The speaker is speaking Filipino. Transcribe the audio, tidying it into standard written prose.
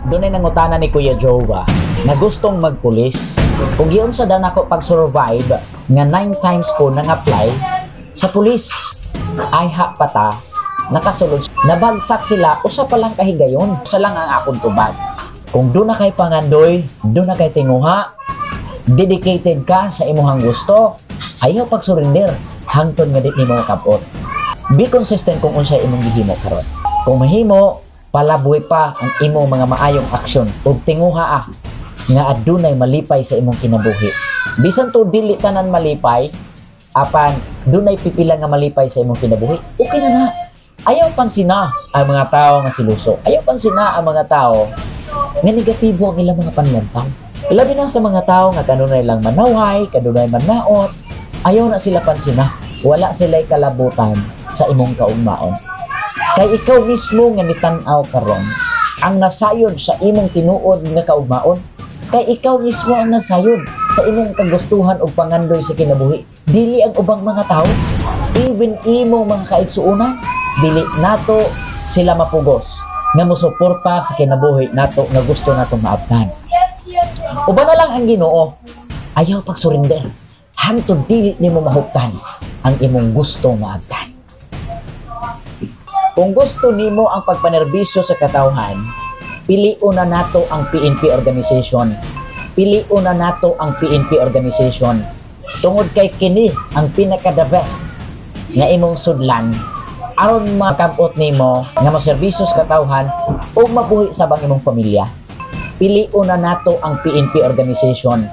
Doon ay nangutana ni Kuya Jova na gustong magpulis. Kung yun sa dan ako pag-survive nga 9 times ko nang apply sa pulis, ay pata nakasulod. Nabagsak sila, usa pa lang kahigayon. Usa lang ang akong tubag. Kung doon na kay pangandoy, doon na kay tinguha, dedicated ka sa imuhang gusto, ayaw pag-surrender hangtod nga di nimo kapot. Be consistent kung unsay imong gihimo karon. Kung mahimo, palaboy pa ang imong mga maayong aksyon ug tinguha nga adunay malipay sa imong kinabuhi. Bisan to dili tanan malipay, apan dunay pipila nga malipay sa imong kinabuhi, okay na. Ayaw pansina ang mga tao nga siluso. Ayaw pansina ang mga tao nga negatibo ang ilang mga panlantang. Labi na sa mga tao nga kanunay lang manaway, kanunay mannaot, ayaw na sila pansina. Wala sila'y kalabutan sa imong kaugmaon. Kay ikaw mismo nga nitan-aw karon ang nasayod sa imong tinuod nga kaugmaon. Kay ikaw mismo ang nasayod sa imong kagustuhan o pangandoy sa kinabuhi. Dili ang ubang mga tao, even imong mga kaigsuunan, dili nato sila mapugos nga mosuporta sa kinabuhi nato nga gusto nato maabtan. Uban na lang ang Ginoo, ayaw pag-surrender hangtod dili nimo mahuptan ang imong gusto maabtan. Kung gusto nimo ang pagpanerbisyo sa katawhan, piliun na nato ang PNP organization. Piliun na nato ang PNP organization. Tungod kay kini ang pinaka-the best nga imong sudlan aron makabot nimo nga maserbisyo sa katawhan o mabuhi sa bang imong pamilya. Piliun na nato ang PNP organization.